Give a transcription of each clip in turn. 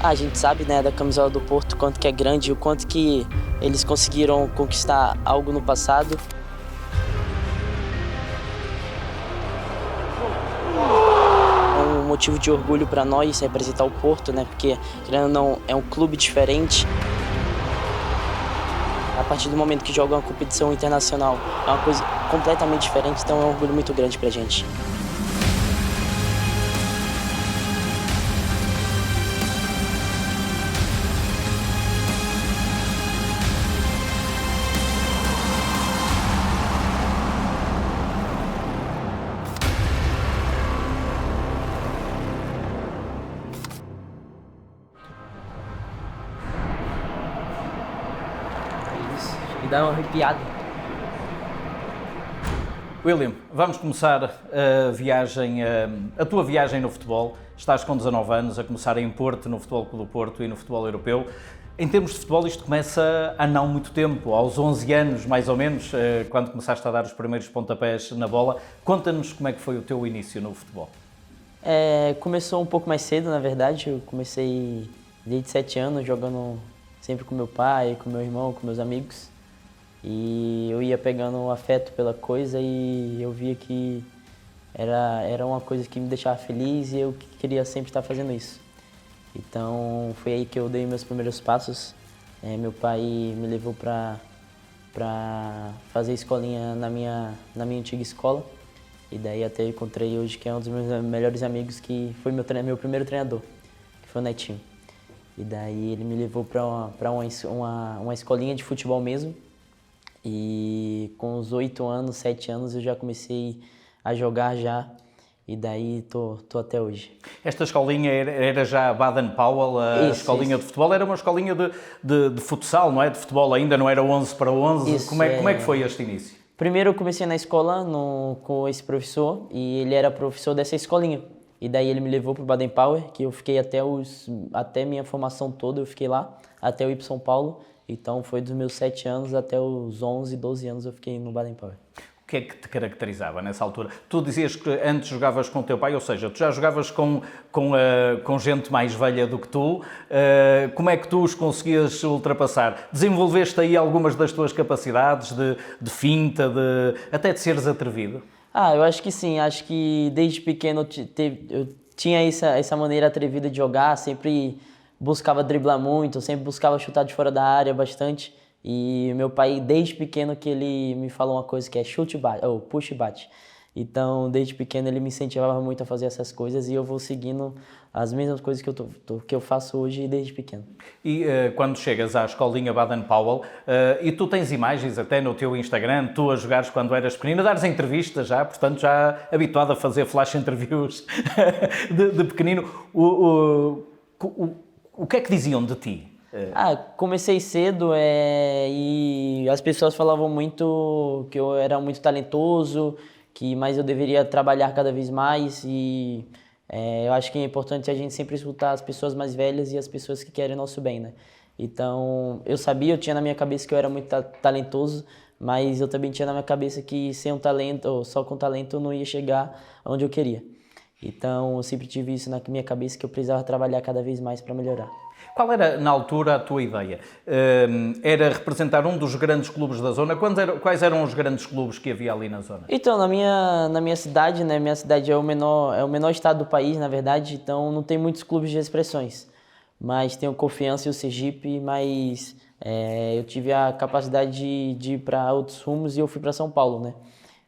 A gente sabe, né, da camisola do Porto, quanto que é grande, o quanto que eles conseguiram conquistar algo no passado. É um motivo de orgulho para nós representar o Porto, né, porque, querendo ou não, é um clube diferente. A partir do momento que joga uma competição internacional, é uma coisa completamente diferente, então é um orgulho muito grande pra gente. Isso, e dá uma arrepiada. William, vamos começar a tua viagem no futebol. Estás com 19 anos, a começar em Porto, no Futebol Clube do Porto e no futebol europeu. Em termos de futebol, isto começa há não muito tempo, aos 11 anos mais ou menos, quando começaste a dar os primeiros pontapés na bola. Conta-nos como é que foi o teu início no futebol. Começou um pouco mais cedo, na verdade. Eu comecei desde 7 anos, jogando sempre com meu pai, com meu irmão, com meus amigos. E eu ia pegando um afeto pela coisa e eu via que era uma coisa que me deixava feliz e eu queria sempre estar fazendo isso. Então foi aí que eu dei meus primeiros passos. Meu pai me levou para fazer escolinha na minha antiga escola. E daí até eu encontrei hoje que é um dos meus melhores amigos, que foi meu primeiro treinador, que foi o Netinho. E daí ele me levou para uma escolinha de futebol mesmo. E com os 8 anos, 7 anos eu já comecei a jogar já. E daí tô até hoje. Esta escolinha era já Baden-Powell, a escolinha de futebol, era uma escolinha de futsal, não é? De futebol ainda, não era 11 para 11. Isso, como é que foi este início? Primeiro eu comecei na escola com esse professor e ele era professor dessa escolinha. E daí ele me levou para o Baden-Powell, que eu fiquei até minha formação toda, eu fiquei lá, até eu ir para São Paulo. Então foi dos meus 7 anos até os 11, 12 anos eu fiquei no Baden-Powell. O que é que te caracterizava nessa altura? Tu dizias que antes jogavas com o teu pai, ou seja, tu já jogavas com gente mais velha do que tu. Como é que tu os conseguias ultrapassar? Desenvolveste aí algumas das tuas capacidades de finta, até de seres atrevido? Eu acho que sim. Acho que desde pequeno eu tinha essa maneira atrevida de jogar, sempre buscava driblar muito, sempre buscava chutar de fora da área bastante. E meu pai, desde pequeno, que ele me falou uma coisa que é chute e bate, ou puxa e bate. Então, desde pequeno, ele me incentivava muito a fazer essas coisas e eu vou seguindo as mesmas coisas que eu faço hoje desde pequeno. E quando chegas à escolinha Baden-Powell, e tu tens imagens até no teu Instagram, tu a jogares quando eras pequenino, a dares entrevistas já, portanto já habituado a fazer flash interviews de pequenino, o que é que diziam de ti? Comecei cedo e as pessoas falavam muito que eu era muito talentoso, mas eu deveria trabalhar cada vez mais e eu acho que é importante a gente sempre escutar as pessoas mais velhas e as pessoas que querem o nosso bem, né? Então, eu tinha na minha cabeça que eu era muito talentoso, mas eu também tinha na minha cabeça que sem um talento, ou só com talento, eu não ia chegar onde eu queria. Então, eu sempre tive isso na minha cabeça, que eu precisava trabalhar cada vez mais para melhorar. Qual era, na altura, a tua ideia? Era representar um dos grandes clubes da zona? Quais eram os grandes clubes que havia ali na zona? Então, na minha cidade, né? Minha cidade é o menor estado do país, na verdade, então não tem muitos clubes de expressões. Mas tem o Confiança e o Sergipe, mas eu tive a capacidade de ir para outros rumos e eu fui para São Paulo, né?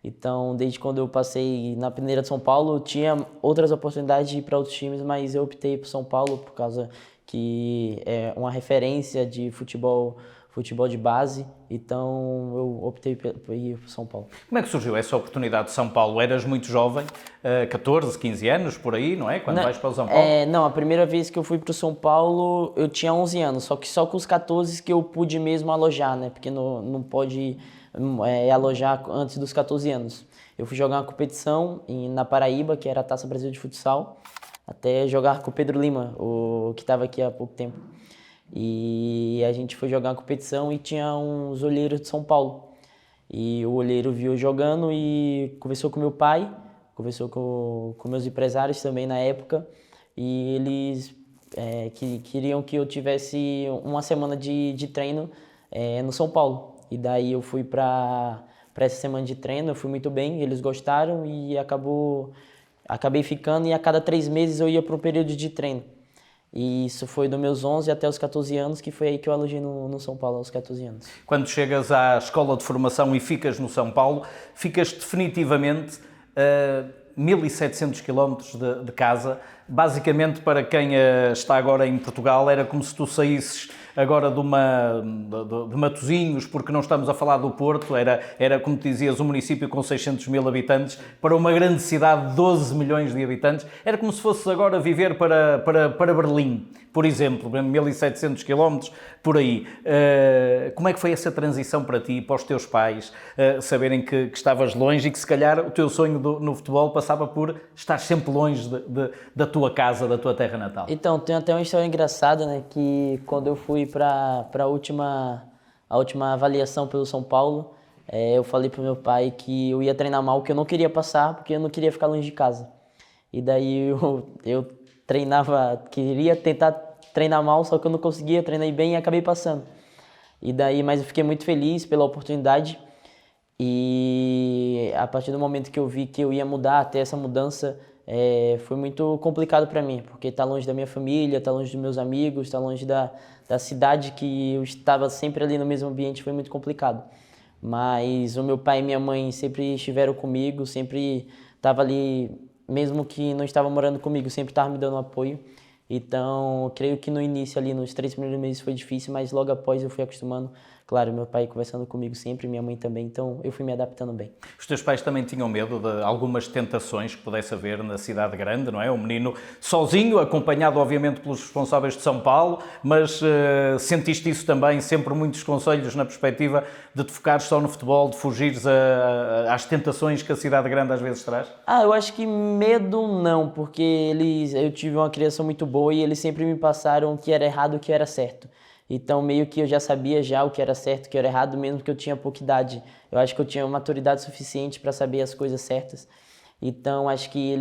Então, desde quando eu passei na peneira de São Paulo, eu tinha outras oportunidades de ir para outros times, mas eu optei por São Paulo por causa que é uma referência de futebol de base, então eu optei por ir para São Paulo. Como é que surgiu essa oportunidade de São Paulo? Eras muito jovem, 14, 15 anos, por aí, não é? Quando vais para o São Paulo? Não, a primeira vez que eu fui para o São Paulo, eu tinha 11 anos, só com os 14 que eu pude mesmo alojar, né? Porque não pode alojar antes dos 14 anos. Eu fui jogar uma competição na Paraíba, que era a Taça Brasil de Futsal, até jogar com o Pedro Lima, o que estava aqui há pouco tempo. E a gente foi jogar uma competição e tinha uns olheiros de São Paulo. E o olheiro viu eu jogando e conversou com meu pai, conversou com meus empresários também na época, e eles que queriam que eu tivesse uma semana de treino no São Paulo. E daí eu fui para essa semana de treino, eu fui muito bem, eles gostaram e acabei ficando, e a cada 3 meses eu ia para um período de treino. E isso foi dos meus 11 até os 14 anos, que foi aí que eu alojei no São Paulo, aos 14 anos. Quando chegas à escola de formação e ficas no São Paulo, ficas definitivamente a 1.700 km de casa. Basicamente, para quem está agora em Portugal, era como se tu saísses agora de Matosinhos, porque não estamos a falar do Porto, era como te dizias, um município com 600.000 habitantes, para uma grande cidade de 12 milhões de habitantes. Era como se fosses agora viver para Berlim, por exemplo, 1.700 km, por aí. Como é que foi essa transição para ti, para os teus pais, saberem que estavas longe e que se calhar o teu sonho no futebol passava por estar sempre longe da tua casa, da tua terra natal? Então, tem até uma história engraçada, né, que quando eu fui para a última avaliação pelo São Paulo, eu falei pro meu pai que eu ia treinar mal, que eu não queria passar, porque eu não queria ficar longe de casa. E daí eu queria tentar treinar mal, só que eu não conseguia, treinei bem e acabei passando. Mas eu fiquei muito feliz pela oportunidade, e a partir do momento que eu vi que eu ia mudar, até essa mudança, foi muito complicado para mim, porque tá longe da minha família, tá longe dos meus amigos, tá longe da cidade que eu estava sempre ali no mesmo ambiente, foi muito complicado. Mas o meu pai e minha mãe sempre estiveram comigo, sempre estavam ali, mesmo que não estavam morando comigo, sempre estavam me dando apoio. Então, eu creio que no início ali, nos 3 primeiros meses foi difícil, mas logo após eu fui acostumando. Claro, meu pai conversando comigo sempre, minha mãe também, então eu fui me adaptando bem. Os teus pais também tinham medo de algumas tentações que pudesse haver na cidade grande, não é? Um menino sozinho, acompanhado obviamente pelos responsáveis de São Paulo, mas sentiste isso também, sempre muitos conselhos na perspectiva de te focares só no futebol, de fugires às tentações que a cidade grande às vezes traz? Eu acho que medo não, porque eu tive uma criação muito boa e eles sempre me passaram o que era errado e o que era certo. Então, meio que eu já sabia já o que era certo e o que era errado, mesmo que eu tinha pouca idade. Eu acho que eu tinha maturidade suficiente para saber as coisas certas. Então, acho que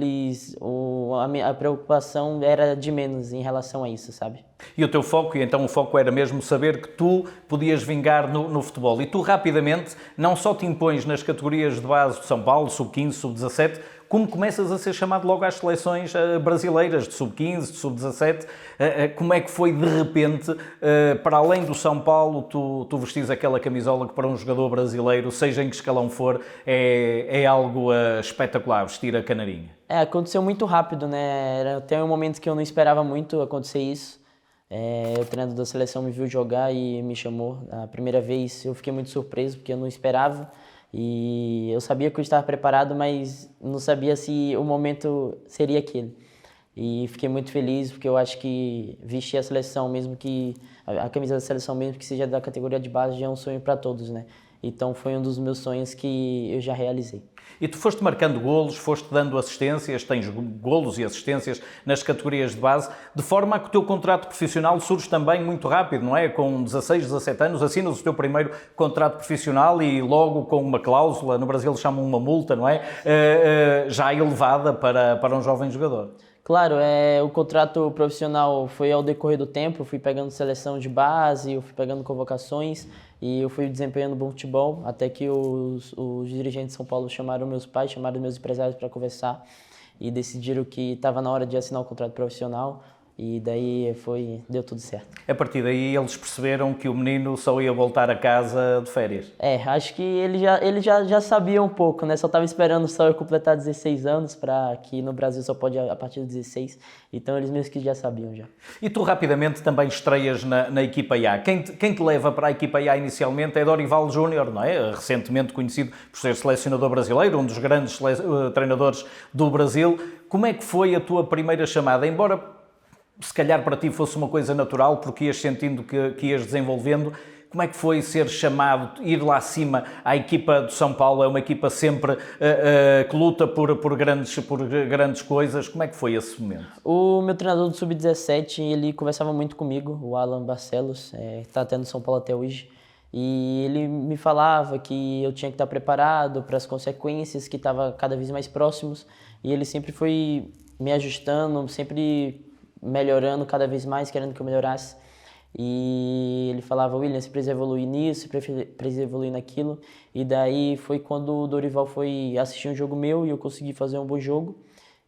a preocupação era de menos em relação a isso, sabe? E o teu foco, e então o foco era mesmo saber que tu podias vingar no futebol. E tu rapidamente não só te impões nas categorias de base de São Paulo, sub-15, sub-17, como começas a ser chamado logo às seleções brasileiras, de sub-15, de sub-17. Como é que foi de repente, para além do São Paulo, tu vestis aquela camisola que para um jogador brasileiro, seja em que escalão for, é algo espetacular, vestir a canarinha? Aconteceu muito rápido, né? Era até um momento que eu não esperava muito acontecer isso. O treinador da seleção me viu jogar e me chamou. A primeira vez eu fiquei muito surpreso, porque eu não esperava. E eu sabia que eu estava preparado, mas não sabia se o momento seria aquele. E fiquei muito feliz, porque eu acho que vestir a seleção, mesmo que a camisa da seleção, mesmo que seja da categoria de base, já é um sonho para todos, né? Então foi um dos meus sonhos que eu já realizei. E tu foste marcando golos, foste dando assistências, tens golos e assistências nas categorias de base, de forma a que o teu contrato profissional surge também muito rápido, não é? Com 16, 17 anos, assinas o teu primeiro contrato profissional e logo com uma cláusula, no Brasil chamam uma multa, não é? Já elevada para um jovem jogador. Claro, o contrato profissional foi ao decorrer do tempo, eu fui pegando seleção de base, eu fui pegando convocações e eu fui desempenhando bom futebol, até que os dirigentes de São Paulo chamaram meus pais, chamaram meus empresários para conversar e decidiram que estava na hora de assinar o contrato profissional. E daí deu tudo certo. A partir daí eles perceberam que o menino só ia voltar a casa de férias? Acho que ele já sabia um pouco, né? Só estava esperando só eu completar 16 anos, para que no Brasil só pode a partir de 16. Então eles mesmos que já sabiam já. E tu rapidamente também estreias na equipa A. Quem te leva para a equipa A inicialmente é Dorival Júnior, não é? Recentemente conhecido por ser selecionador brasileiro, um dos grandes treinadores do Brasil. Como é que foi a tua primeira chamada? Embora se calhar para ti fosse uma coisa natural, porque ias sentindo que ias desenvolvendo, como é que foi ser chamado, ir lá acima à equipa do São Paulo? É uma equipa sempre que luta por grandes coisas. Como é que foi esse momento? O meu treinador do Sub-17, ele conversava muito comigo, o Alan Barcelos, está até no São Paulo até hoje. E ele me falava que eu tinha que estar preparado para as consequências, que estava cada vez mais próximos. E ele sempre foi me ajustando, sempre melhorando cada vez mais, querendo que eu melhorasse. E ele falava, William, você precisa evoluir nisso, você precisa evoluir naquilo. E daí foi quando o Dorival foi assistir um jogo meu e eu consegui fazer um bom jogo.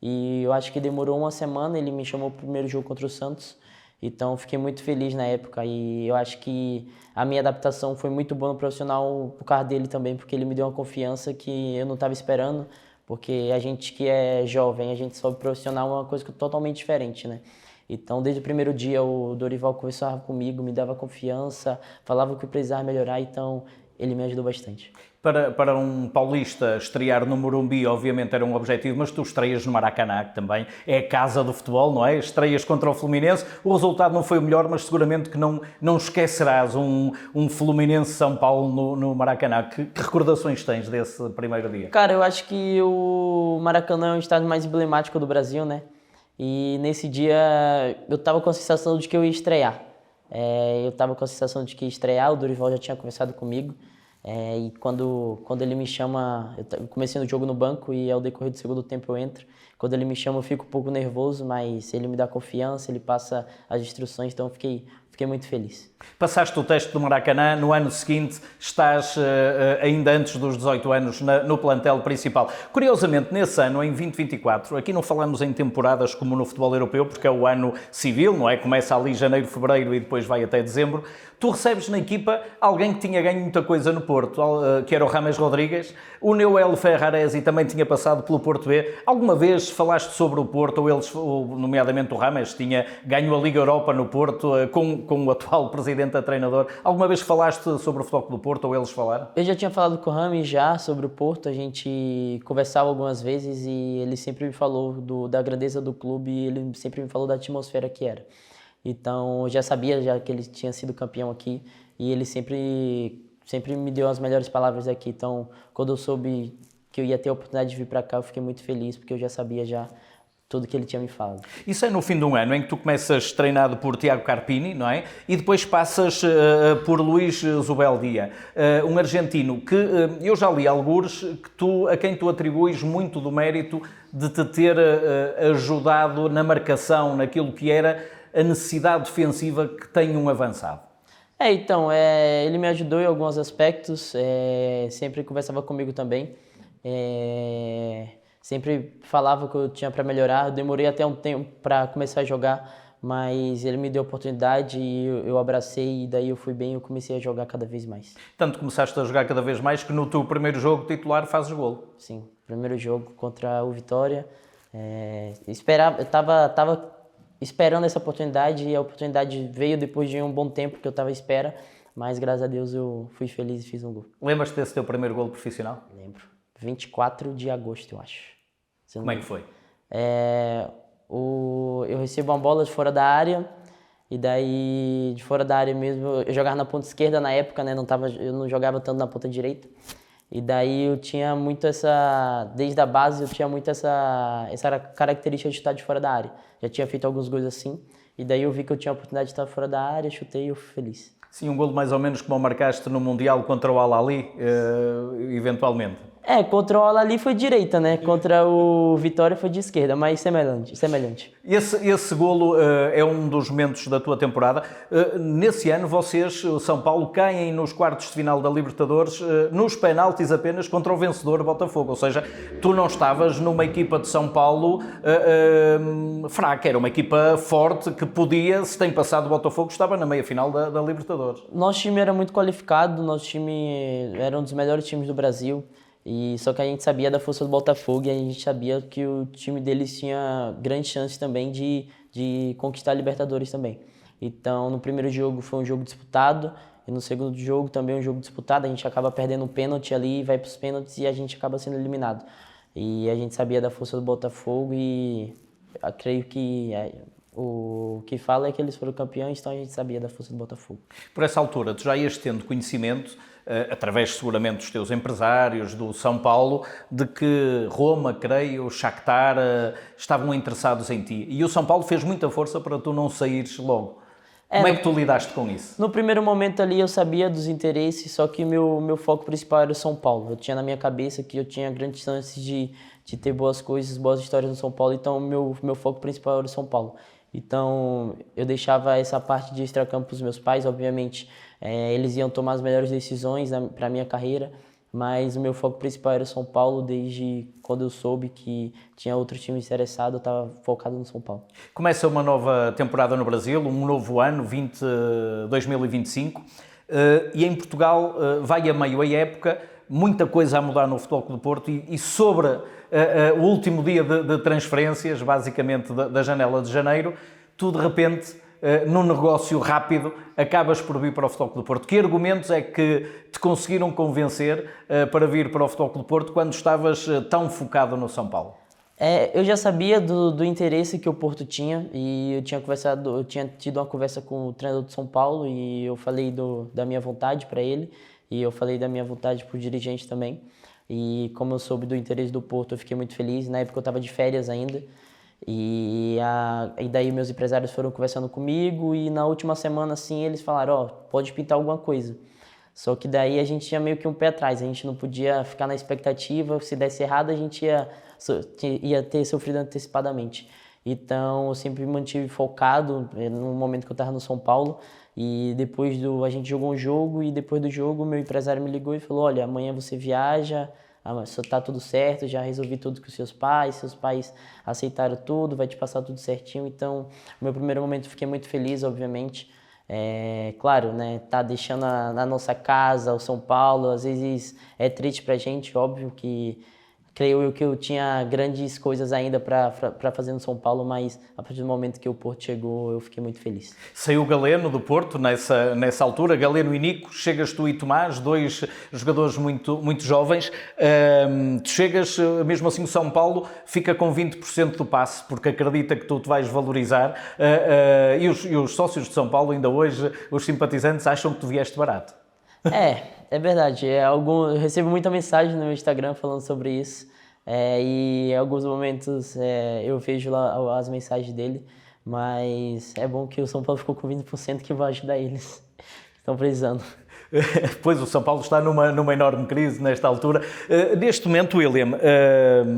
E eu acho que demorou uma semana, ele me chamou pro primeiro jogo contra o Santos. Então fiquei muito feliz na época e eu acho que a minha adaptação foi muito boa no profissional por causa dele também, porque ele me deu uma confiança que eu não estava esperando, porque a gente que é jovem, a gente sobe profissional é uma coisa totalmente diferente, né? Então, desde o primeiro dia, o Dorival conversava comigo, me dava confiança, falava o que eu precisava melhorar, então ele me ajudou bastante. Para um paulista estrear no Morumbi, obviamente era um objetivo, mas tu estreias no Maracanã, que também é a casa do futebol, não é? Estreias contra o Fluminense, o resultado não foi o melhor, mas seguramente que não esquecerás um Fluminense-São Paulo no Maracanã. Que recordações tens desse primeiro dia? Cara, eu acho que o Maracanã é o estádio mais emblemático do Brasil, né? E nesse dia eu tava com a sensação de que eu ia estrear. Eu tava com a sensação de que ia estrear, o Dorival já tinha conversado comigo. E quando ele me chama, eu comecei no jogo no banco e ao decorrer do segundo tempo eu entro. Quando ele me chama eu fico um pouco nervoso, mas ele me dá confiança, ele passa as instruções, então eu fiquei muito feliz. Passaste o teste do Maracanã, no ano seguinte estás ainda antes dos 18 anos no plantel principal. Curiosamente, nesse ano, em 2024, aqui não falamos em temporadas como no futebol europeu, porque é o ano civil, não é? Começa ali janeiro, fevereiro e depois vai até dezembro. Tu recebes na equipa alguém que tinha ganho muita coisa no Porto, que era o James Rodrigues. O Neuel Ferraresi também tinha passado pelo Porto B. Alguma vez falaste sobre o Porto, nomeadamente o James, tinha ganho a Liga Europa no Porto com o atual presidente a treinador. Alguma vez falaste sobre o Futebol Clube do Porto ou eles falaram? Eu já tinha falado com o Rami já sobre o Porto, a gente conversava algumas vezes e ele sempre me falou da grandeza do clube e ele sempre me falou da atmosfera que era. Então, eu já sabia já que ele tinha sido campeão aqui e ele sempre me deu as melhores palavras aqui. Então, quando eu soube que eu ia ter a oportunidade de vir para cá, eu fiquei muito feliz porque eu já sabia já tudo que ele tinha me falado. Isso é no fim de um ano em que tu começas treinado por Tiago Carpini, não é? E depois passas por Luís Zubeldia, um argentino que eu já li algures a quem tu atribuis muito do mérito de te ter ajudado na marcação, naquilo que era a necessidade defensiva que tem um avançado. Então, ele me ajudou em alguns aspectos, sempre conversava comigo também, sempre falava que eu tinha para melhorar. Eu demorei até um tempo para começar a jogar, mas ele me deu a oportunidade e eu abracei e daí eu fui bem e eu comecei a jogar cada vez mais. Tanto começaste a jogar cada vez mais que no teu primeiro jogo titular fazes golo. Sim, primeiro jogo contra o Vitória, eu estava esperando essa oportunidade e a oportunidade veio depois de um bom tempo que eu estava à espera, mas graças a Deus eu fui feliz e fiz um gol. Lembras-te desse teu primeiro golo profissional? Lembro. 24 de agosto, eu acho. Como é que foi? Eu recebo uma bola de fora da área e daí de fora da área mesmo, eu jogava na ponta esquerda na época, né? Eu não jogava tanto na ponta direita. E daí eu tinha muito desde a base eu tinha muito essa característica de chutar de fora da área. Já tinha feito alguns gols assim, e daí eu vi que eu tinha a oportunidade de estar fora da área, chutei e eu fui feliz. Sim, um golo mais ou menos como marcaste no Mundial contra o Al-Ahly, eventualmente. Contra o Al-Ahly foi direita, né? Contra o Vitória foi de esquerda, mas semelhante. Esse golo é um dos momentos da tua temporada. Nesse ano, vocês, o São Paulo, caem nos quartos de final da Libertadores nos penaltis apenas contra o vencedor Botafogo. Ou seja, tu não estavas numa equipa de São Paulo fraca, era uma equipa forte que podia, se tem passado o Botafogo, estava na meia-final da Libertadores. Nosso time era muito qualificado, nosso time era um dos melhores times do Brasil. Só que a gente sabia da força do Botafogo e a gente sabia que o time deles tinha grandes chances também de conquistar a Libertadores também. Então, no primeiro jogo foi um jogo disputado e no segundo jogo também um jogo disputado. A gente acaba perdendo um pênalti ali, vai para os pênaltis e a gente acaba sendo eliminado. E a gente sabia da força do Botafogo e eu creio que o que fala é que eles foram campeões, então a gente sabia da força do Botafogo. Por essa altura, tu já ias tendo conhecimento, através seguramente dos teus empresários, do São Paulo, de que Roma, creio, Shakhtar estavam interessados em ti. E o São Paulo fez muita força para tu não saíres logo. Como é que tu lidaste com isso? No primeiro momento ali eu sabia dos interesses, só que meu foco principal era o São Paulo. Eu tinha na minha cabeça que eu tinha grandes chances de ter boas coisas, boas histórias no São Paulo, então meu foco principal era o São Paulo. Então, eu deixava essa parte de extracampo para os meus pais, obviamente, eles iam tomar as melhores decisões para a minha carreira, mas o meu foco principal era o São Paulo. Desde quando eu soube que tinha outro time interessado, eu estava focado no São Paulo. Começa uma nova temporada no Brasil, um novo ano, 2025, e em Portugal vai a meio a época, muita coisa a mudar no Futebol Clube do Porto e sobre o último dia de transferências, basicamente da janela de janeiro, tu de repente, num negócio rápido, acabas por vir para o Futebol Clube do Porto. Que argumentos é que te conseguiram convencer para vir para o Futebol Clube do Porto quando estavas tão focado no São Paulo? Eu já sabia do interesse que o Porto tinha e eu tinha tido uma conversa com o treinador do São Paulo e eu falei da minha vontade para ele e eu falei da minha vontade para o dirigente também. E como eu soube do interesse do Porto, eu fiquei muito feliz. Na época eu estava de férias ainda e daí meus empresários foram conversando comigo e na última semana assim eles falaram, pode pintar alguma coisa. Só que daí a gente tinha meio que um pé atrás, a gente não podia ficar na expectativa, se desse errado a gente ia ter sofrido antecipadamente. Então eu sempre me mantive focado no momento que eu estava no São Paulo e a gente jogou um jogo e depois do jogo meu empresário me ligou e falou, olha, amanhã você viaja, tá tudo certo, já resolvi tudo com seus pais aceitaram tudo, vai te passar tudo certinho. Então no meu primeiro momento eu fiquei muito feliz, obviamente. Claro, né, tá deixando a nossa casa, o São Paulo, às vezes é triste pra gente, óbvio que creio eu que eu tinha grandes coisas ainda para fazer no São Paulo, mas a partir do momento que o Porto chegou, eu fiquei muito feliz. Saiu Galeno do Porto nessa altura, Galeno e Nico, chegas tu e Tomás, dois jogadores muito jovens. Tu chegas, mesmo assim o São Paulo fica com 20% do passe, porque acredita que tu te vais valorizar, e os sócios de São Paulo, ainda hoje, os simpatizantes, acham que tu vieste barato. É verdade. Eu recebo muita mensagem no meu Instagram falando sobre isso. E em alguns momentos eu vejo lá as mensagens dele, mas é bom que o São Paulo ficou com 20% que vai ajudar eles. Estão precisando. Pois o São Paulo está numa enorme crise nesta altura. Neste momento, William,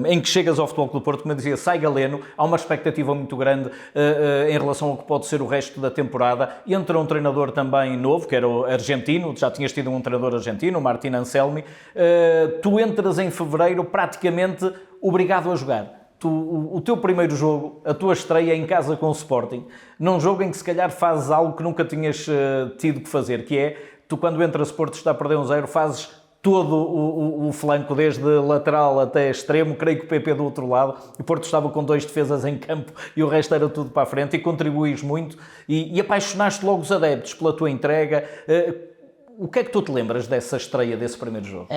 em que chegas ao Futebol Clube do Porto, como eu dizia, sai Galeno, há uma expectativa muito grande em relação ao que pode ser o resto da temporada. Entra um treinador também novo, que era o argentino, já tinhas tido um treinador argentino, o Martin Anselmi. Tu entras em fevereiro praticamente obrigado a jogar. O teu primeiro jogo, a tua estreia em casa com o Sporting, num jogo em que se calhar fazes algo que nunca tinhas tido que fazer, que é, tu quando entras o Porto está a perder 1-0, fazes todo o flanco, desde lateral até extremo, creio que o PP do outro lado, o Porto estava com 2 defesas em campo e o resto era tudo para a frente, e contribuís muito, e apaixonaste logo os adeptos pela tua entrega. O que é que tu te lembras dessa estreia, desse primeiro jogo?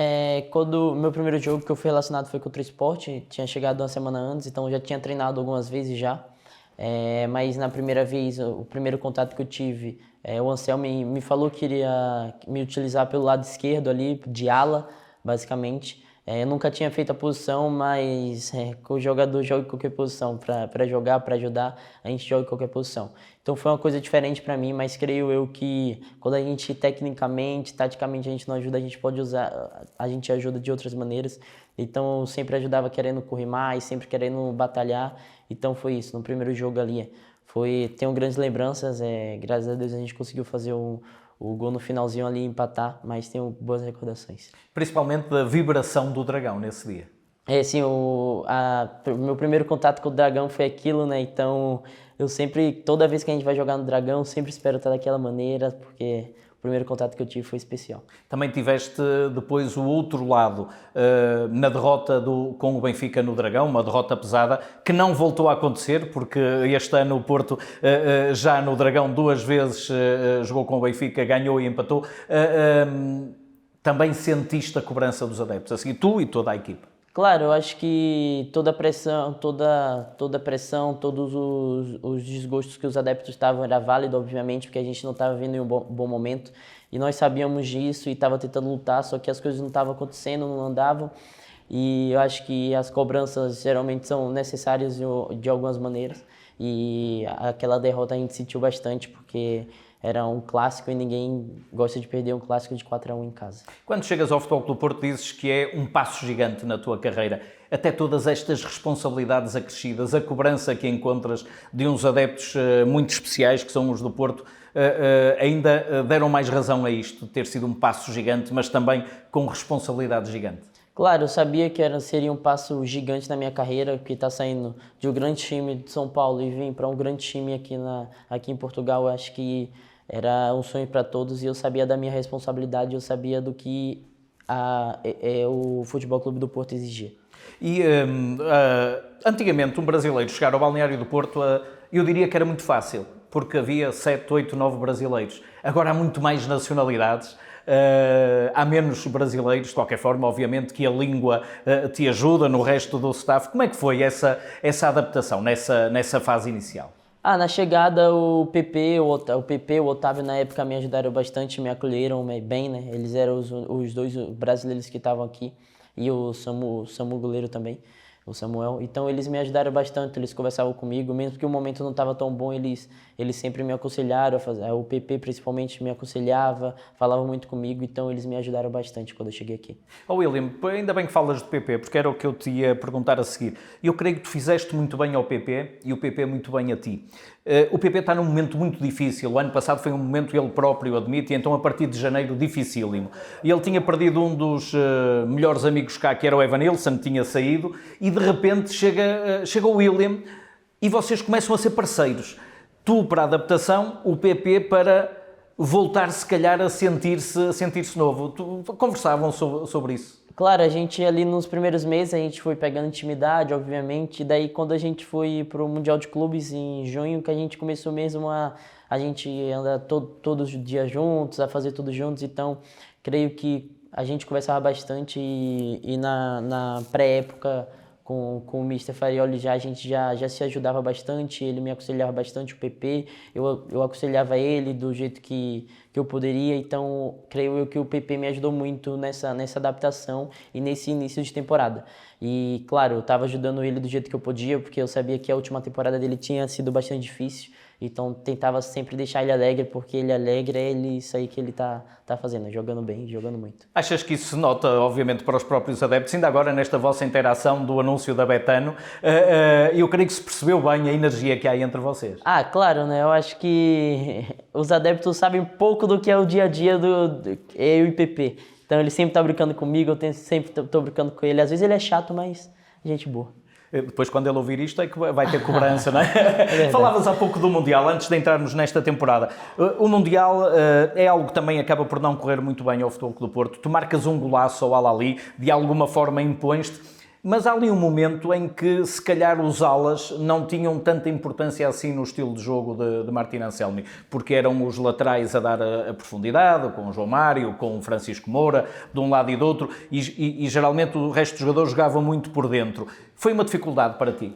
Quando o meu primeiro jogo que eu fui relacionado foi contra o Sport, tinha chegado uma semana antes, então eu já tinha treinado algumas vezes já. Mas na primeira vez, o primeiro contato que eu tive, o Anselmo me falou que iria me utilizar pelo lado esquerdo ali, de ala, basicamente. Eu nunca tinha feito a posição, mas o jogador joga em qualquer posição. Para jogar, para ajudar, a gente joga em qualquer posição. Então foi uma coisa diferente para mim, mas creio eu que quando a gente tecnicamente, taticamente a gente não ajuda, a gente ajuda de outras maneiras. Então eu sempre ajudava querendo correr mais, sempre querendo batalhar. Então foi isso, no primeiro jogo ali. Tenho grandes lembranças, graças a Deus a gente conseguiu fazer o gol no finalzinho ali, empatar, mas tenho boas recordações. Principalmente da vibração do Dragão nesse dia. Sim, o meu primeiro contato com o Dragão foi aquilo, né? Então, eu sempre, toda vez que a gente vai jogar no Dragão, eu sempre espero estar daquela maneira, porque o primeiro contato que eu tive foi especial. Também tiveste depois o outro lado, na derrota com o Benfica no Dragão, uma derrota pesada, que não voltou a acontecer, porque este ano o Porto, já no Dragão, 2 vezes jogou com o Benfica, ganhou e empatou. Também sentiste a cobrança dos adeptos, assim, tu e toda a equipa? Claro, eu acho que toda a pressão, todos os desgostos que os adeptos estavam era válido, obviamente, porque a gente não estava vindo em um bom momento e nós sabíamos disso e estava tentando lutar, só que as coisas não estavam acontecendo, não andavam, e eu acho que as cobranças geralmente são necessárias de algumas maneiras, e aquela derrota a gente sentiu bastante porque era um clássico e ninguém gosta de perder um clássico de 4-1 em casa. Quando chegas ao Futebol Clube do Porto dizes que é um passo gigante na tua carreira. até todas estas responsabilidades acrescidas, a cobrança que encontras de uns adeptos muito especiais, que são os do Porto, ainda deram mais razão a isto, ter sido um passo gigante, mas também com responsabilidade gigante? Claro, eu sabia que seria um passo gigante na minha carreira, porque tá saindo de um grande time de São Paulo e vir para um grande time aqui em Portugal, eu acho que era um sonho para todos e eu sabia da minha responsabilidade, eu sabia do que o Futebol Clube do Porto exigia. E antigamente um brasileiro chegar ao balneário do Porto, eu diria que era muito fácil, porque havia 7, 8, 9 brasileiros. Agora há muito mais nacionalidades, há menos brasileiros, de qualquer forma, obviamente que a língua te ajuda no resto do staff. Como é que foi essa adaptação nessa fase inicial? Na chegada o PP, o Otávio na época me ajudaram bastante, me acolheram bem, né? Eles eram os dois brasileiros que estavam aqui e o Samu goleiro também, o Samuel. Então eles me ajudaram bastante, eles conversavam comigo, mesmo que o momento não estava tão bom, eles sempre me aconselharam, o PP principalmente me aconselhava, falava muito comigo, então eles me ajudaram bastante quando eu cheguei aqui. William, ainda bem que falas do PP, porque era o que eu te ia perguntar a seguir. Eu creio que tu fizeste muito bem ao PP e o PP muito bem a ti. O PP está num momento muito difícil. O ano passado foi um momento, ele próprio admite, e então a partir de janeiro dificílimo. Ele tinha perdido um dos melhores amigos cá, que era o Evanilson, tinha saído, e de repente chega o William e vocês começam a ser parceiros. Tu para a adaptação, o PP para voltar se calhar a sentir-se novo. Conversavam sobre isso? Claro, a gente ali nos primeiros meses, a gente foi pegando intimidade, obviamente, e daí quando a gente foi para o Mundial de Clubes em junho, que a gente começou mesmo a gente andar todos os dias juntos, a fazer tudo juntos, então creio que a gente conversava bastante e na pré-época com o Mr. Farioli a gente já se ajudava bastante, ele me aconselhava bastante, o PP, eu aconselhava ele do jeito que eu poderia, então creio eu que o PP me ajudou muito nessa adaptação e nesse início de temporada. E claro, eu estava ajudando ele do jeito que eu podia, porque eu sabia que a última temporada dele tinha sido bastante difícil, então tentava sempre deixar ele alegre, porque ele alegre é isso aí que ele tá fazendo, jogando bem, jogando muito. Achas que isso se nota, obviamente, para os próprios adeptos? Ainda agora, nesta vossa interação do anúncio da Betano, eu creio que se percebeu bem a energia que há entre vocês. Claro, né? Eu acho que os adeptos sabem pouco do que é o dia a dia do eu e PP. Então ele sempre tá brincando comigo, eu sempre tô brincando com ele. Às vezes ele é chato, mas gente boa. Depois, quando ele ouvir isto, é que vai ter cobrança, não é? Falavas há pouco do Mundial, antes de entrarmos nesta temporada. O Mundial é algo que também acaba por não correr muito bem ao Futebol Clube do Porto. Tu marcas um golaço ao Al-Ahly, de alguma forma impões-te, mas há ali um momento em que, se calhar, os alas não tinham tanta importância assim no estilo de jogo de Martín Anselmi, porque eram os laterais a dar a profundidade, com o João Mário, com o Francisco Moura, de um lado e do outro, e geralmente o resto dos jogadores jogavam muito por dentro. Foi uma dificuldade para ti?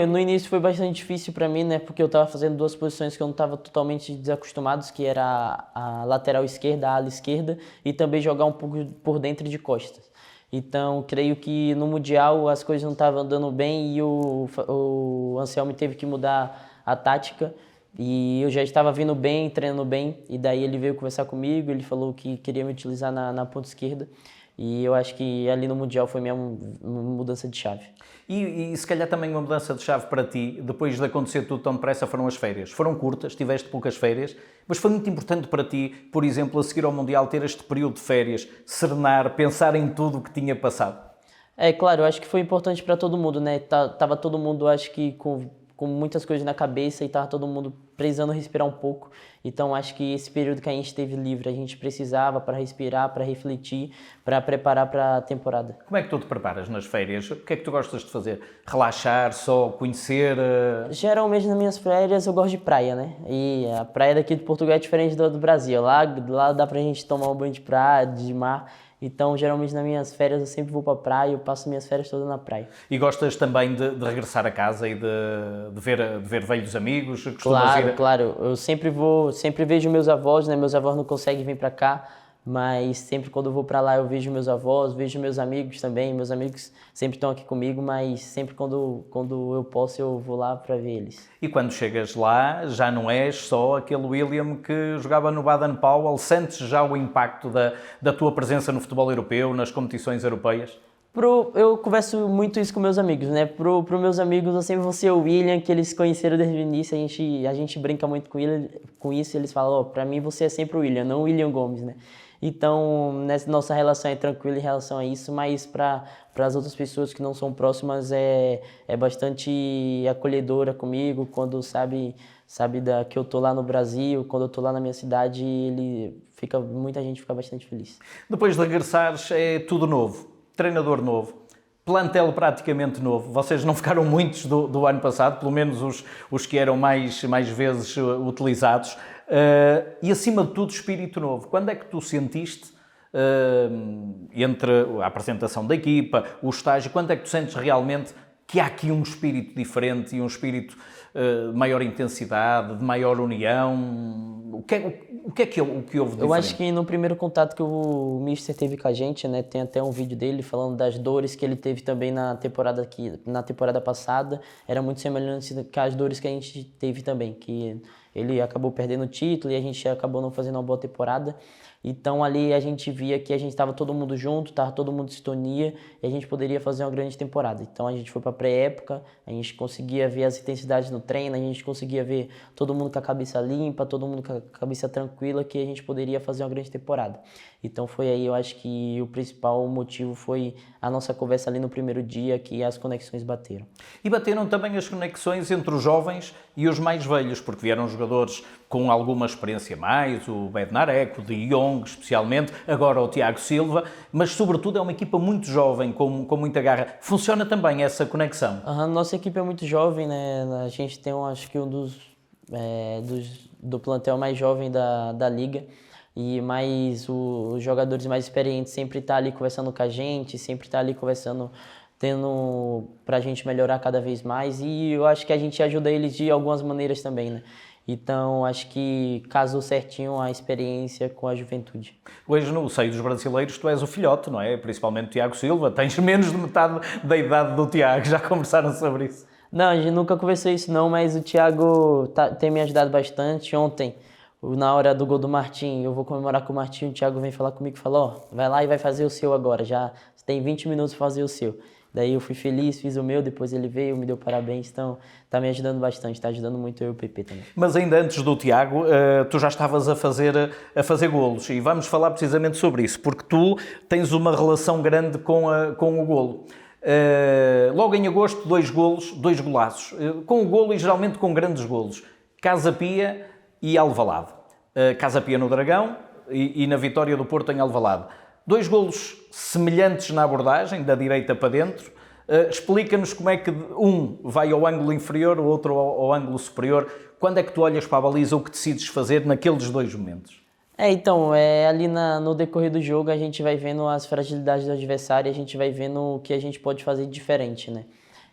No início foi bastante difícil para mim, né, porque eu estava fazendo duas posições que eu não estava totalmente desacostumado, que era a lateral esquerda, a ala esquerda, e também jogar um pouco por dentro de costas. Então, creio que no Mundial as coisas não estavam andando bem e o Anselmi teve que mudar a tática. E eu já estava vindo bem, treinando bem, e daí ele veio conversar comigo, ele falou que queria me utilizar na ponta esquerda. E eu acho que ali no Mundial foi minha mudança de chave. E se calhar também uma mudança de chave para ti, depois de acontecer tudo tão depressa, foram as férias. Foram curtas, tiveste poucas férias, mas foi muito importante para ti, por exemplo, a seguir ao Mundial, ter este período de férias, serenar, pensar em tudo o que tinha passado. Claro, eu acho que foi importante para todo mundo, né? Tava todo mundo, acho que com muitas coisas na cabeça e tava todo mundo precisando respirar um pouco. Então acho que esse período que a gente teve livre, a gente precisava para respirar, para refletir, para preparar para a temporada. Como é que tu te preparas nas férias? O que é que tu gostas de fazer? Relaxar, só conhecer? Geralmente nas minhas férias eu gosto de praia, né? E a praia daqui de Portugal é diferente do Brasil. Lá dá pra gente tomar um banho de praia, de mar. Então, geralmente, nas minhas férias, eu sempre vou pra praia, eu passo minhas férias todas na praia. E gostas também de regressar a casa e de ver velhos amigos? Claro. Eu sempre vejo meus avós, né? Meus avós não conseguem vir pra cá, mas sempre quando eu vou pra lá eu vejo meus avós, vejo meus amigos também. Meus amigos sempre estão aqui comigo, mas sempre quando eu posso eu vou lá pra ver eles. E quando chegas lá, já não és só aquele William que jogava no Baden-Powell, sentes já o impacto da tua presença no futebol europeu, nas competições europeias? Eu converso muito isso com meus amigos, né? Pro meus amigos, eu sempre vou ser o William, que eles conheceram desde o início, a gente brinca muito com isso, e eles falam, ó, pra mim você é sempre o William, não o William Gomes, né? Então, nossa relação é tranquila em relação a isso, mas para as outras pessoas que não são próximas é bastante acolhedora comigo, quando sabe que eu tô lá no Brasil, quando eu tô lá na minha cidade, muita gente fica bastante feliz. Depois de regressares, é tudo novo, treinador novo, plantel praticamente novo. Vocês não ficaram muitos do ano passado, pelo menos os que eram mais vezes utilizados. E acima de tudo, espírito novo. Quando é que tu sentiste, entre a apresentação da equipa, o estágio, quando é que tu sentes realmente que há aqui um espírito diferente e um espírito de maior intensidade, de maior união? O que é que houve diferente? Eu acho que no primeiro contato que o Mister teve com a gente, né, tem até um vídeo dele falando das dores que ele teve também na temporada passada, era muito semelhante com as dores que a gente teve também, que ele acabou perdendo o título e a gente acabou não fazendo uma boa temporada. Então ali a gente via que a gente estava todo mundo junto, estava todo mundo em sintonia e a gente poderia fazer uma grande temporada. Então a gente foi para a pré-época, a gente conseguia ver as intensidades no treino, a gente conseguia ver todo mundo com a cabeça limpa, todo mundo com a cabeça tranquila, que a gente poderia fazer uma grande temporada. Então foi aí, eu acho que o principal motivo foi a nossa conversa ali no primeiro dia, que as conexões bateram. E bateram também as conexões entre os jovens e os mais velhos, porque vieram jogadores com alguma experiência mais, o Bednarek, o De Jong especialmente, agora o Tiago Silva, mas sobretudo é uma equipa muito jovem, com muita garra. Funciona também essa conexão? Nossa equipe é muito jovem, né? A gente tem, acho que do plantel mais jovem da liga. E mais os jogadores mais experientes sempre tá ali conversando com a gente, sempre tá ali conversando, tendo pra gente melhorar cada vez mais, e eu acho que a gente ajuda eles de algumas maneiras também, né? Então, acho que casou certinho a experiência com a juventude. Hoje, no seio dos brasileiros, tu és o filhote, não é? Principalmente o Tiago Silva, tens menos de metade da idade do Tiago, já conversaram sobre isso? Não, a gente nunca conversou isso não, mas o Thiago tem me ajudado bastante. Ontem, na hora do gol do Martim, eu vou comemorar com o Martim, o Thiago vem falar comigo e falou, ó, vai lá e vai fazer o seu agora, já tem 20 minutos para fazer o seu. Daí eu fui feliz, fiz o meu, depois ele veio, me deu parabéns, então tá me ajudando bastante, tá ajudando muito eu e o PP também. Mas ainda antes do Tiago, tu já estavas a fazer golos, e vamos falar precisamente sobre isso, porque tu tens uma relação grande com o golo. Logo em agosto, 2 golos, 2 golaços, com o golo e geralmente com grandes golos, Casa Pia e Alvalade. Casa Pia no Dragão e na vitória do Porto em Alvalade. 2 golos semelhantes na abordagem, da direita para dentro. Explica-nos como é que um vai ao ângulo inferior, o outro ao ângulo superior. Quando é que tu olhas para a baliza, o que decides fazer naqueles 2 momentos? Então, ali no decorrer do jogo a gente vai vendo as fragilidades do adversário, a gente vai vendo o que a gente pode fazer de diferente, né?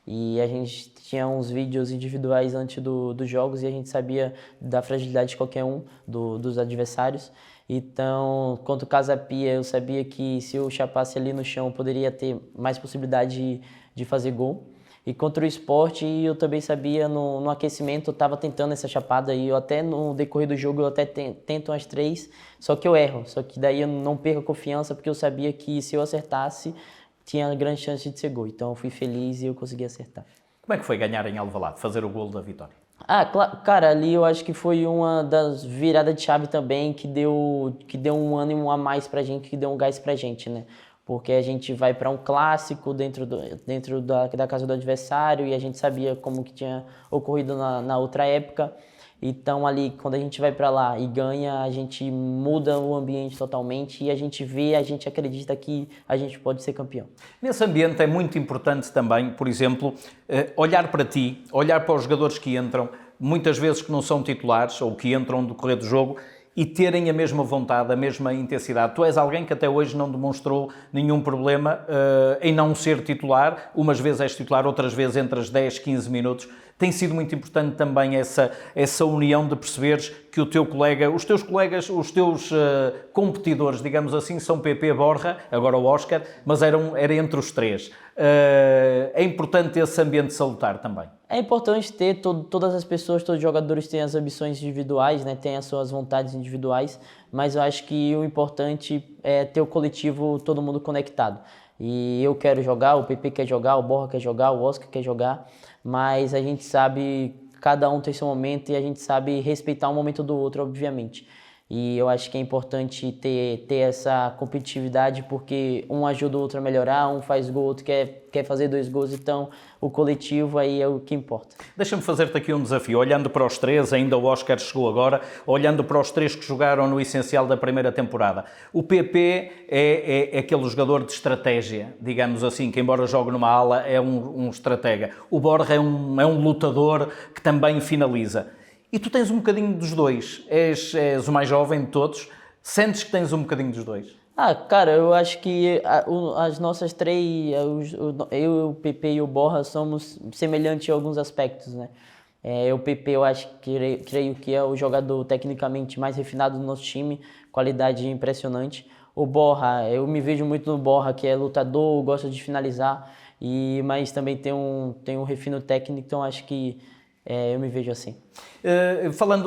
E a gente tinha uns vídeos individuais antes dos jogos e a gente sabia da fragilidade de qualquer um dos adversários. Então, contra o Casa Pia, eu sabia que se eu chapasse ali no chão, eu poderia ter mais possibilidade de fazer gol. E contra o Sport, eu também sabia, no aquecimento, eu estava tentando essa chapada e eu até no decorrer do jogo, eu até tento umas 3, só que eu erro. Só que daí eu não perco a confiança, porque eu sabia que se eu acertasse, tinha grande chance de ser gol. Então eu fui feliz e eu consegui acertar. Como é que foi ganhar em Alvalade, fazer o golo da vitória? Cara, ali eu acho que foi uma das viradas de chave também que deu um ânimo a mais pra gente, que deu um gás pra gente, né? Porque a gente vai para um clássico dentro da casa do adversário e a gente sabia como que tinha ocorrido na outra época. Então ali, quando a gente vai para lá e ganha, a gente muda o ambiente totalmente e a gente acredita que a gente pode ser campeão. Nesse ambiente é muito importante também, por exemplo, olhar para ti, olhar para os jogadores que entram, muitas vezes que não são titulares ou que entram no decorrer do jogo, e terem a mesma vontade, a mesma intensidade. Tu és alguém que até hoje não demonstrou nenhum problema em não ser titular. Umas vezes és titular, outras vezes entre as 10, 15 minutos. Tem sido muito importante também essa união de perceberes que o teu colega, os teus colegas, os teus competidores, digamos assim, são PP, Borja, agora o Oscar, mas era entre os 3. É importante esse ambiente salutar também. É importante ter todas as pessoas, todos os jogadores têm as ambições individuais, né? Têm as suas vontades individuais, mas eu acho que o importante é ter o coletivo, todo mundo conectado. E eu quero jogar, o PP quer jogar, o Borja quer jogar, o Oscar quer jogar, mas a gente sabe, cada um tem seu momento e a gente sabe respeitar o momento do outro, obviamente. E eu acho que é importante ter essa competitividade, porque um ajuda o outro a melhorar, um faz gol, o outro quer fazer 2 gols, então o coletivo aí é o que importa. Deixa-me fazer-te aqui um desafio, olhando para os 3, ainda o Oscar chegou agora, olhando para os 3 que jogaram no essencial da primeira temporada. O PP é aquele jogador de estratégia, digamos assim, que embora jogue numa ala é um estratega. O Borja é um lutador que também finaliza. E tu tens um bocadinho dos dois, és o mais jovem de todos, sentes que tens um bocadinho dos dois? Cara, eu acho que as nossas 3, eu, o PP e o Borja, somos semelhantes em alguns aspectos, né? O PP eu acho que creio que é o jogador tecnicamente mais refinado do nosso time, qualidade impressionante. O Borja, eu me vejo muito no Borja, que é lutador, gosta de finalizar, mas também tem um refino técnico, então acho que eu me vejo assim.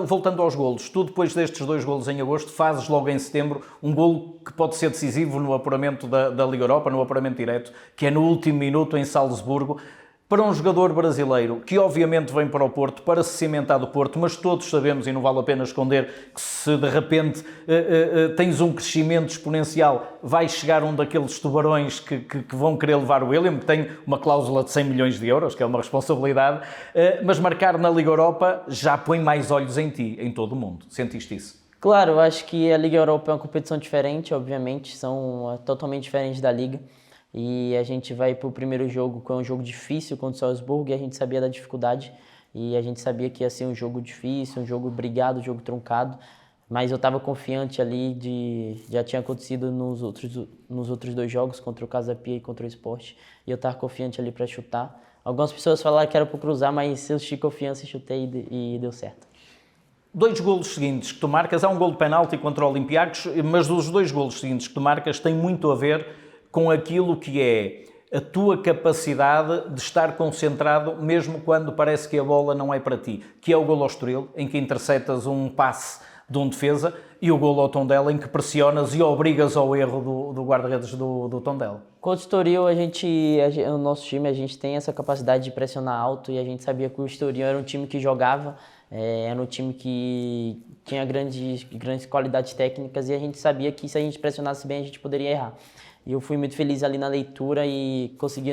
Voltando aos golos, tu depois destes 2 golos em agosto fazes logo em setembro um golo que pode ser decisivo no apuramento da Liga Europa, no apuramento direto, que é no último minuto em Salzburgo. Para um jogador brasileiro que obviamente vem para o Porto para se cimentar do Porto, mas todos sabemos, e não vale a pena esconder, que se de repente tens um crescimento exponencial, vai chegar um daqueles tubarões que vão querer levar o William, que tem uma cláusula de 100 milhões de euros, que é uma responsabilidade, mas marcar na Liga Europa já põe mais olhos em ti, em todo o mundo. Sentiste isso? Claro, eu acho que a Liga Europa é uma competição diferente, obviamente, são totalmente diferentes da Liga. E a gente vai para o primeiro jogo, que é um jogo difícil contra o Salzburgo, e a gente sabia da dificuldade. E a gente sabia que ia ser um jogo difícil, um jogo brigado, um jogo truncado. Mas eu estava confiante ali, já tinha acontecido nos outros 2 jogos, contra o Casa Pia e contra o Sport. E eu estava confiante ali para chutar. Algumas pessoas falaram que era para cruzar, mas eu tive confiança e chutei e deu certo. 2 golos seguintes que tu marcas, há um golo de penalti contra o Olympiacos, mas os 2 golos seguintes que tu marcas têm muito a ver com aquilo que é a tua capacidade de estar concentrado mesmo quando parece que a bola não é para ti, que é o golo ao Estoril, em que interceptas um passe de um defesa, e o golo ao Tondela, em que pressionas e obrigas ao erro do guarda-redes do Tondela. Contra o Estoril, o nosso time, a gente tem essa capacidade de pressionar alto, e a gente sabia que o Estoril era um time que jogava, era um time que tinha grandes qualidades técnicas, e a gente sabia que se a gente pressionasse bem, a gente poderia errar. E eu fui muito feliz ali na leitura e consegui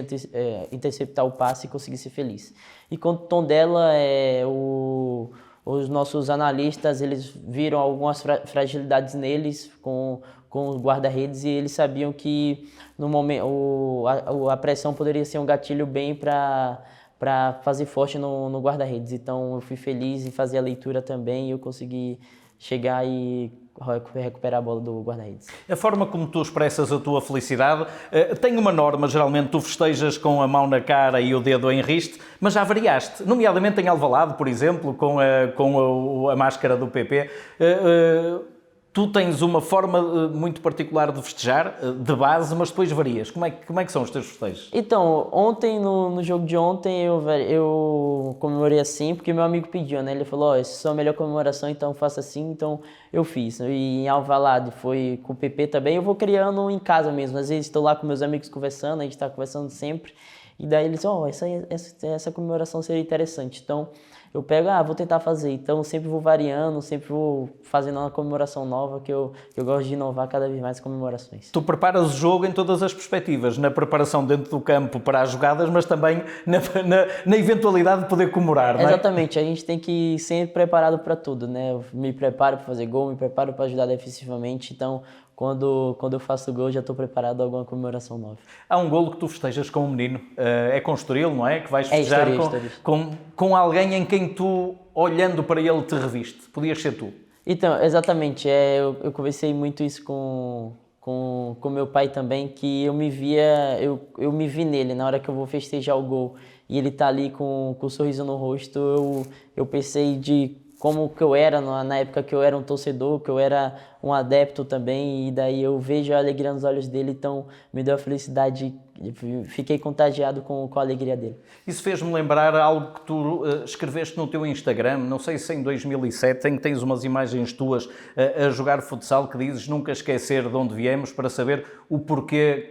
interceptar o passe e consegui ser feliz. E com o Tondela, os nossos analistas, eles viram algumas fragilidades neles com os guarda-redes, e eles sabiam que no momento a pressão poderia ser um gatilho bem para fazer forte no guarda-redes. Então eu fui feliz em fazer a leitura também, e eu consegui chegar e recuperar a bola do guarda-redes. A forma como tu expressas a tua felicidade tem uma norma, geralmente tu festejas com a mão na cara e o dedo em riste, mas já variaste, nomeadamente em Alvalade, por exemplo, com a máscara do PP. Tu tens uma forma muito particular de festejar, de base, mas depois varias. Como é que são os teus festejos? Então, ontem, no jogo de ontem, eu comemorei assim, porque meu amigo pediu, né? Ele falou, essa é a melhor comemoração, então faça assim, então eu fiz. E em Alvalade foi com o PP também, eu vou criando em casa mesmo. Às vezes estou lá com meus amigos conversando, a gente está conversando sempre, e daí eles, essa comemoração seria interessante. Então, eu pego, vou tentar fazer. Então, sempre vou variando, sempre vou fazendo uma comemoração nova, que eu gosto de inovar cada vez mais comemorações. Tu preparas o jogo em todas as perspectivas, na preparação dentro do campo para as jogadas, mas também na eventualidade de poder comemorar, não é? Exatamente, a gente tem que ir sempre preparado para tudo, né? Eu me preparo para fazer gol, me preparo para ajudar defensivamente, então quando eu faço gol, já estou preparado a alguma comemoração nova. Há um golo que tu festejas com um menino, é com o Estoril, não é? Que vais festejar com alguém em quem tu, olhando para ele, te reviste. Podias ser tu. Então, exatamente, eu conversei muito isso com meu pai também, que eu me vi nele, na hora que eu vou festejar o gol, e ele tá ali com um sorriso no rosto, eu pensei de como que eu era na época que eu era um torcedor, que eu era um adepto também, e daí eu vejo a alegria nos olhos dele, então me deu a felicidade fiquei contagiado com a alegria dele. Isso fez-me lembrar algo que tu escreveste no teu Instagram, não sei se em 2007, em que tens umas imagens tuas a jogar futsal que dizes nunca esquecer de onde viemos para saber o porquê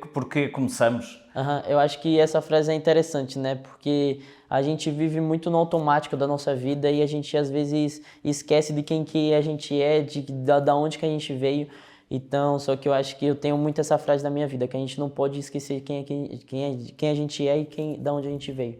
começamos. Eu acho que essa frase é interessante, né? Porque a gente vive muito no automático da nossa vida e a gente às vezes esquece de quem que a gente é, da onde que a gente veio. Então, só que eu acho que eu tenho muito essa frase na minha vida, que a gente não pode esquecer quem a gente é e da onde a gente veio.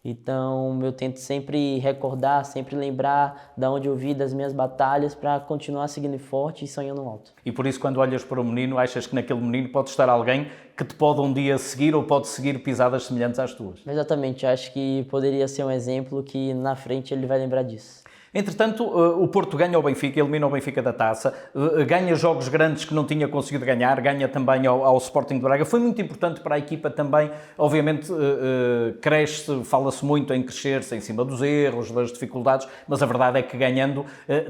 Então, eu tento sempre recordar, sempre lembrar da onde eu vi, das minhas batalhas, para continuar seguindo forte e sonhando alto. E por isso, quando olhas para o menino, achas que naquele menino pode estar alguém que te pode um dia seguir ou pode seguir pisadas semelhantes às tuas? Exatamente, eu acho que poderia ser um exemplo que na frente ele vai lembrar disso. Entretanto, o Porto ganha o Benfica, elimina o Benfica da taça, ganha jogos grandes que não tinha conseguido ganhar, ganha também ao Sporting de Braga. Foi muito importante para a equipa também, obviamente cresce, fala-se muito em crescer-se em cima dos erros, das dificuldades, mas a verdade é que ganhando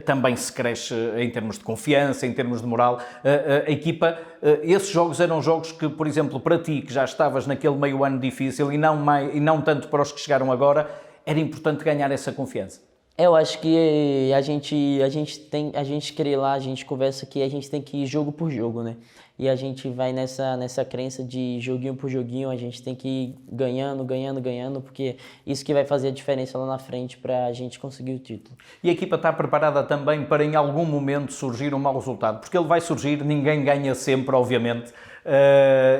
também se cresce em termos de confiança, em termos de moral. A equipa, esses jogos eram jogos que, por exemplo, para ti, que já estavas naquele meio ano difícil e não tanto para os que chegaram agora, era importante ganhar essa confiança. Eu acho que a gente crê lá, a gente conversa que a gente tem que ir jogo por jogo, né? E a gente vai nessa crença de joguinho por joguinho, a gente tem que ir ganhando, porque isso que vai fazer a diferença lá na frente para a gente conseguir o título. E a equipa está preparada também para em algum momento surgir um mau resultado, porque ele vai surgir, ninguém ganha sempre, obviamente,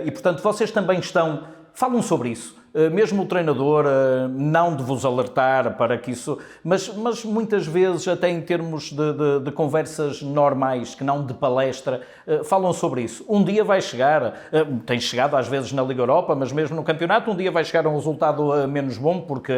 e portanto vocês também falam sobre isso. Mesmo o treinador, não de vos alertar para que isso... Mas muitas vezes, até em termos de conversas normais, que não de palestra, falam sobre isso. Um dia vai chegar, tem chegado às vezes na Liga Europa, mas mesmo no campeonato, um dia vai chegar a um resultado menos bom, porque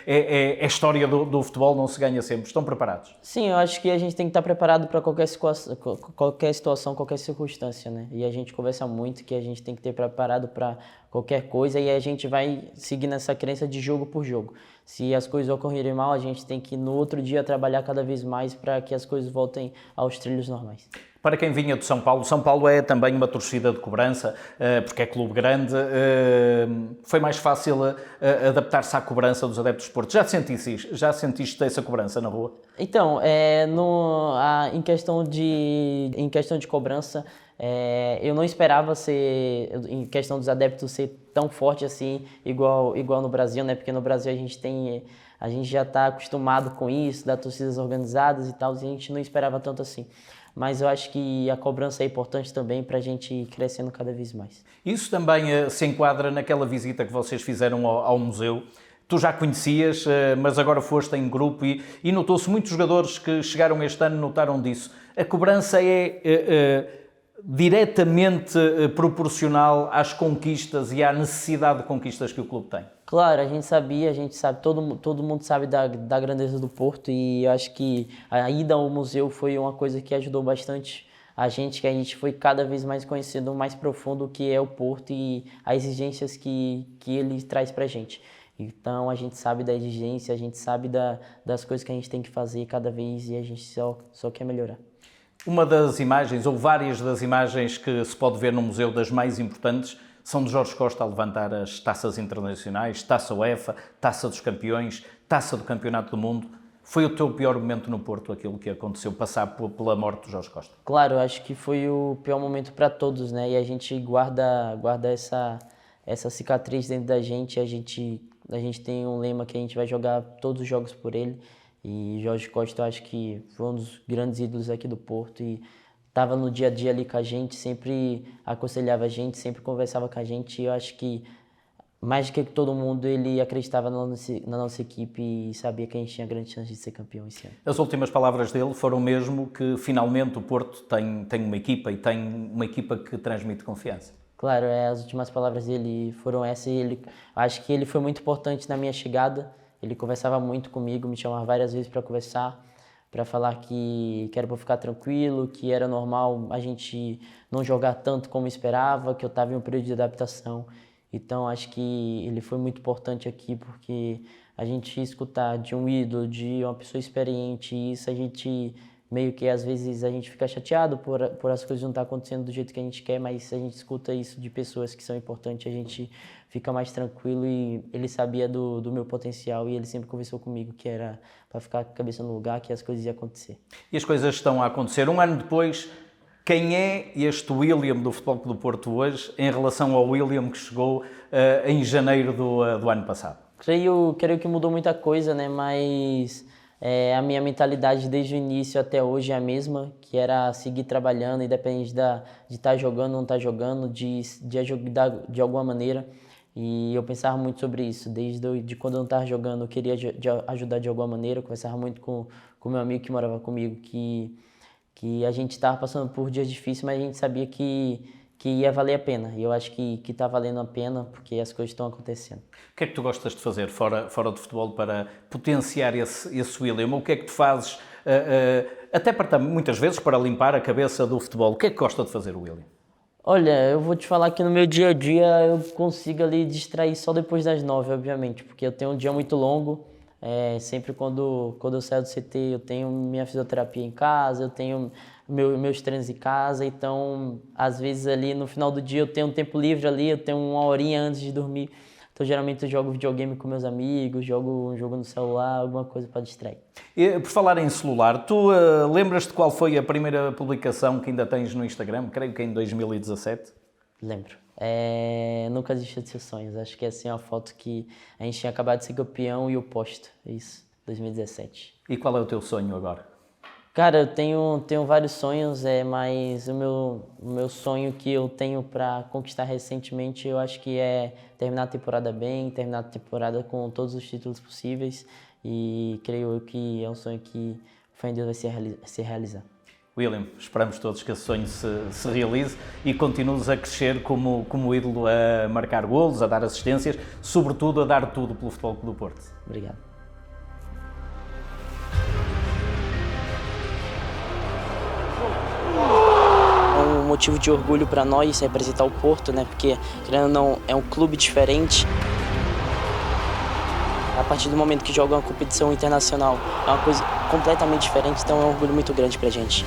é a história do futebol, não se ganha sempre. Estão preparados? Sim, eu acho que a gente tem que estar preparado para qualquer situação, qualquer circunstância, né? E a gente conversa muito que a gente tem que ter preparado para qualquer coisa e a gente vai seguir nessa crença de jogo por jogo. Se as coisas ocorrerem mal, a gente tem que no outro dia trabalhar cada vez mais para que as coisas voltem aos trilhos normais. Para quem vinha de São Paulo é também uma torcida de cobrança, porque é clube grande, foi mais fácil adaptar-se à cobrança dos adeptos do Porto. Já sentiste essa cobrança na rua? Então, em questão de cobrança, eu não esperava em questão dos adeptos, ser tão forte assim, igual no Brasil, né? Porque no Brasil a gente já está acostumado com isso, das torcidas organizadas e tal, e a gente não esperava tanto assim. Mas eu acho que a cobrança é importante também para a gente ir crescendo cada vez mais. Isso também se enquadra naquela visita que vocês fizeram ao museu. Tu já conhecias, mas agora foste em grupo e notou-se muitos jogadores que chegaram este ano notaram disso. A cobrança é diretamente proporcional às conquistas e à necessidade de conquistas que o clube tem. Claro, a gente sabe, todo mundo sabe da grandeza do Porto e eu acho que a ida ao museu foi uma coisa que ajudou bastante que a gente foi cada vez mais conhecendo mais profundo o que é o Porto e as exigências que ele traz pra gente. Então a gente sabe da exigência, a gente sabe das coisas que a gente tem que fazer cada vez e a gente só quer melhorar. Uma das imagens, ou várias das imagens que se pode ver no museu, das mais importantes, são de Jorge Costa a levantar as taças internacionais, Taça UEFA, Taça dos Campeões, Taça do Campeonato do Mundo. Foi o teu pior momento no Porto, aquilo que aconteceu, passar pela morte de Jorge Costa? Claro, eu acho que foi o pior momento para todos, né? E a gente guarda essa cicatriz dentro da gente. A gente tem um lema que a gente vai jogar todos os jogos por ele. E Jorge Costa, eu acho que foi um dos grandes ídolos aqui do Porto e estava no dia a dia ali com a gente, sempre aconselhava a gente, sempre conversava com a gente. E eu acho que, mais do que todo mundo, ele acreditava na nossa equipe e sabia que a gente tinha grande chance de ser campeão esse ano. As últimas palavras dele foram mesmo que, finalmente, o Porto tem uma equipa e tem uma equipa que transmite confiança. Claro, as últimas palavras dele foram essas e acho que ele foi muito importante na minha chegada. Ele conversava muito comigo, me chamava várias vezes para conversar, para falar que era para ficar tranquilo, que era normal a gente não jogar tanto como esperava, que eu estava em um período de adaptação. Então acho que ele foi muito importante aqui, porque a gente escutar de um ídolo, de uma pessoa experiente, isso a gente meio que às vezes a gente fica chateado por as coisas não estar acontecendo do jeito que a gente quer, mas se a gente escuta isso de pessoas que são importantes, a gente fica mais tranquilo. E ele sabia do meu potencial e ele sempre conversou comigo que era para ficar com a cabeça no lugar, que as coisas iam acontecer. E as coisas estão a acontecer. Um ano depois, quem é este William do Futebol Clube do Porto hoje em relação ao William que chegou em janeiro do ano passado? Creio que mudou muita coisa, né? Mas a minha mentalidade desde o início até hoje é a mesma, que era seguir trabalhando, independente de estar jogando ou não estar jogando, de ajudar de alguma maneira. E eu pensava muito sobre isso, desde quando eu não estava jogando, eu queria ajudar de alguma maneira. Eu conversava muito com o meu amigo que morava comigo, que a gente estava passando por dias difíceis, mas a gente sabia que ia valer a pena. E eu acho que está valendo a pena, porque as coisas estão acontecendo. O que é que tu gostas de fazer fora do futebol para potenciar esse William? O que é que tu fazes, até muitas vezes, para limpar a cabeça do futebol? O que é que gosta de fazer o William? Olha, eu vou te falar que no meu dia a dia eu consigo ali distrair só depois das 9, obviamente, porque eu tenho um dia muito longo. Sempre quando eu saio do CT, eu tenho minha fisioterapia em casa, eu tenho meus treinos em casa, então às vezes ali no final do dia eu tenho um tempo livre ali, eu tenho uma horinha antes de dormir, então geralmente eu jogo videogame com meus amigos, jogo um jogo no celular, alguma coisa para distrair. E, por falar em celular, tu lembras-te qual foi a primeira publicação que ainda tens no Instagram? Creio que em 2017. Lembro. Nunca desistiu de seus sonhos. Acho que essa é uma foto que a gente tinha acabado de ser campeão e eu posto. Isso, 2017. E qual é o teu sonho agora? Cara, eu tenho vários sonhos, mas o meu sonho que eu tenho para conquistar recentemente, eu acho que é terminar a temporada bem, terminar a temporada com todos os títulos possíveis, e creio eu que é um sonho que fé em Deus vai se realizar. William, esperamos todos que esse sonho se realize e continues a crescer como ídolo, a marcar golos, a dar assistências, sobretudo a dar tudo pelo Futebol Clube do Porto. Obrigado. É um motivo de orgulho para nós representar o Porto, né? Porque, querendo ou não, é um clube diferente. A partir do momento que joga uma competição internacional, é uma coisa completamente diferente, então é um orgulho muito grande pra gente.